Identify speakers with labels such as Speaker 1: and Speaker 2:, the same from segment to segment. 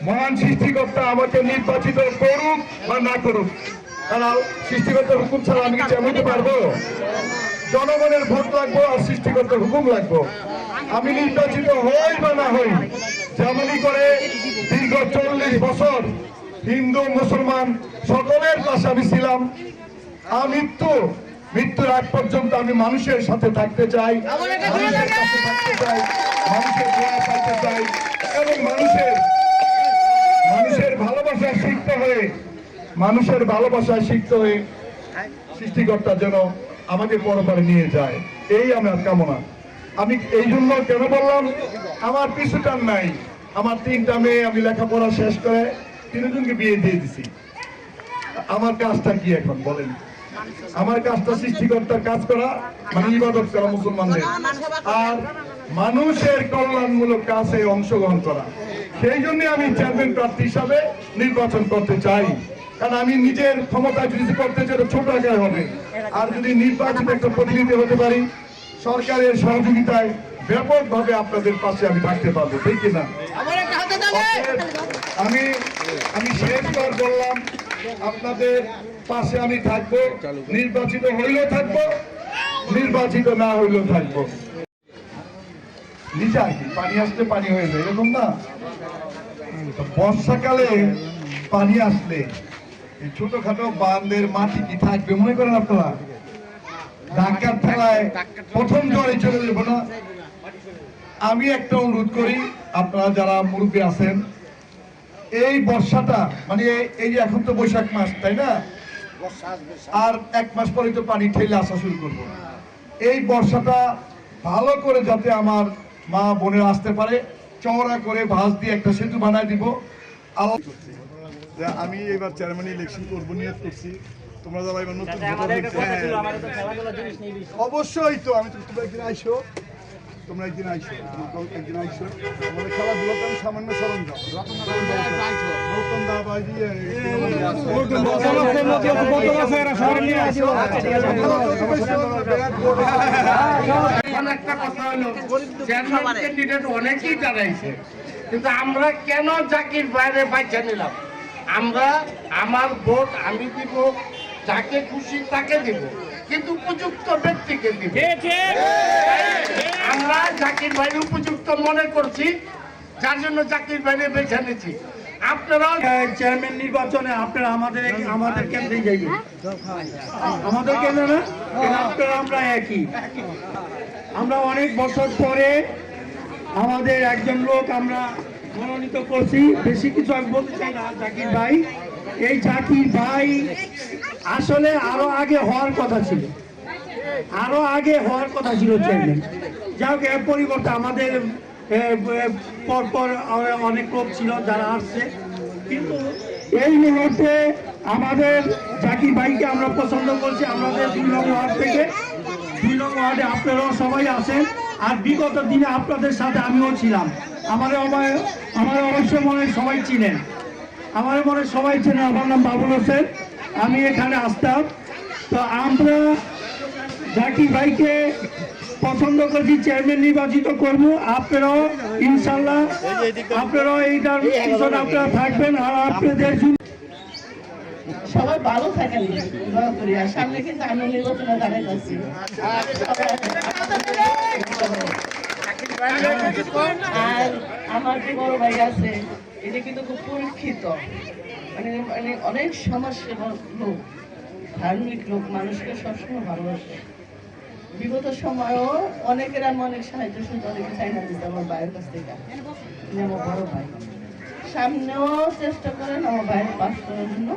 Speaker 1: মহান সৃষ্টিকর্তা আমাকে নির্বাচিত করুক বা না করুক, কারণ সৃষ্টিকর্তার হুকুম ছাড়া আমি কিছু এমনতে পারবো? জনগণের ভোট লাগবো আর সৃষ্টিকর্তার হুকুম লাগবো। আমি নির্বাচিত হই বা না হই, যেমনই করে দীর্ঘ 40 বছর হিন্দু মুসলমান সকলের পাশে আমি ছিলাম। মৃত্যুর আগ পর্যন্ত আমি মানুষের সাথে থাকতে চাই, মানুষের কাছে থাকতে চাই, মানুষের দোয়া পাইতে চাই এবং মানুষের ভালোবাসায় শিখতে হয়ে সৃষ্টিকর্তা যেন আমাকে পরপারে নিয়ে যায়, এই আমার কামনা। আমি এই জন্য কেন বললাম, আমার পিছুটান নাই। আমার 3টা মেয়ে, আমি লেখাপড়া শেষ করে 3জনকে বিয়ে দিয়ে দিছি। আমার কাজটা কি এখন বলেন? আমার কাজটা সৃষ্টিকর্তার কাজ করা, মানে ইবাদত করা মুসলমানদের, আর মানুষের কল্যাণমূলক কাজে অংশগ্রহণ করা। সেই জন্য আমি চেয়ারম্যান প্রার্থী হিসাবে নির্বাচন করতে চাই। কারণ আমি নিজের ক্ষমতা যদি করতে চাই ছোট আকারে হবে, আর যদি নির্বাচিত একটা প্রতিনিধি হতে পারি, সরকারের সহযোগিতায় ব্যাপকভাবে আপনাদের পাশে আমি থাকতে পারবো, ঠিক কিনা? আমি শেষবার বললাম, আপনাদের পাশে আমি থাকবো, নির্বাচিত হইলেও থাকবো, নির্বাচিত না হইলেও থাকবো। নিচে আর কি পানি আসলে পানি হয়ে যায়, এরকম না? বর্ষাকালে পানি আসলে এই ছোটখাটো বাঁধের মাটি কি থাকবে মনে করেন আপনারা? ঢাকার ঠেলায় প্রথম জলে চলে যাবো না? আমি একটা অনুরোধ করি, আপনারা যারা মুরব্বী আছেন, এই বর্ষাটা মানে এই যে এখন তো বৈশাখ মাস, তাই না? আর 1 মাস পরে তো পানি ঠেলে আসা শুরু করবো। এই বর্ষাটা ভালো করে যাতে আমার মা বোনেরা আসতে পারে, চওড়া করে ভাঁজ দিয়ে একটা সেতু বানায় দিব। আমি এবার চেয়ারম্যান ইলেকশন করবো নিয়ত করছি। তোমরা যারা এবার নতুন অবশ্যই তো, আমি তো তোমরা একদিন আইসো, আমাদের খেলাধুলা তো সামান্য সরঞ্জাম
Speaker 2: একটা কথা হলো, ক্যান্ডিডেট অনেকেই জানাইছে, কিন্তু আমরা কেন জাকির বাইরে বাইচা নিলাম? আমার ভোট আমি দিব, যাকে খুশি তাকে দিব, কিন্তু উপযুক্ত ব্যক্তিকে দিব। আমরা জাকির ভাই উপযুক্ত মনে করছি, যার জন্য জাকির ভাইরে বেছে নিয়েছি। আপনারা
Speaker 3: চেয়ারম্যান নির্বাচনে আপনারা আমাদের কেন্দ্রে যাইবেন, আমাদের কেন্দ্র না, আপনারা আমরা একই। আমরা অনেক বছর পরে আমাদের একজন লোক আমরা মনোনীত করছি। বেশি কিছু আমি বলতে চাই না। জাকির ভাই, এই জাকির ভাই আসলে আরো আগে হওয়ার কথা ছিল, চেয়ারম্যান। যাই হোক, এর পরিবর্তে আমাদের পরপর অনেক লোক ছিল যারা আসছে, কিন্তু এই মুহূর্তে আমাদের জাকির ভাইকে আমরা পছন্দ করছি। আমাদের 2 নং ওয়ার্ড থেকে, 2 নং ওয়ার্ডে আপনারাও সবাই আছেন, আর বিগত দিনে আপনাদের সাথে আমিও ছিলাম। আমার অবশ্য মনে সবাই চিনেন, আমার নাম বাবুল হোসেন, আমি এখানে আসতাম। তো আমরা জাকির ভাইকে পছন্দ করছি, চেয়ারম্যান নির্বাচিত করব। আপনারাও ইনশাল্লাহ এইটার পিছনে আপনারা থাকবেন, আর আপনাদের
Speaker 4: সবাই ভালো থাকেন, দোয়া করি। আর সামনে কিন্তু আমরা নির্বাচনে দাঁড়িয়ে আছি। আর আমার যে বড় ভাই আছে, এটা কিন্তু খুব পরীক্ষিত, মানে অনেক সমাজসেবক লোক, ধার্মিক লোক, মানুষকে সবসময় ভালোবাসে। বিগত সময়ও অনেকের আমি অনেক সাহায্য অনেকে চাইনা দিতে আমার ভাইয়ের কাছ থেকে, আমার বড় ভাই। সামনেও চেষ্টা করেন আমার ভাইয়ের পাস করার জন্য।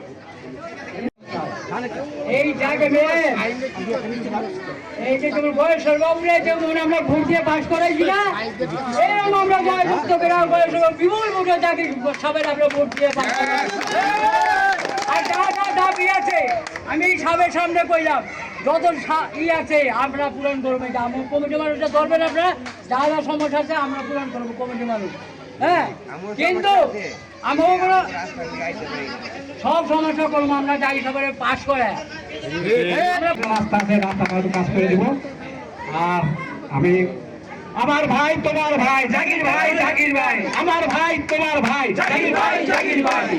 Speaker 3: এই যে তোমার বয়সের বাবুরা যেমন আমরা ভোট দিয়ে পাস করাইছি না, এরকম আমরা জয়যুক্ত করে বয়সের বিপুল ভোটে তাকে সবাই আমরা ভোট দিয়ে পাস করাইছি। আর যা যা দাবি আছে আমি সবের সামনে কইলাম, যত আছে আমরা পূরণ করবো। আমার কমিটি মানুষরা ধরবেন, আপনারা যা যা সমস্যা আছে আমরা পূরণ করবো কমিটি মানুষ। হ্যাঁ, কিন্তু আমরা সব সমস্যা করবো, আমরা যাই সবাই পাস করে কাজ করে দেবো। আর আমি আমার ভাই তোমার ভাই জাকির ভাই, আমার ভাই তোমার ভাই জাকির ভাই। জাকির ভাই।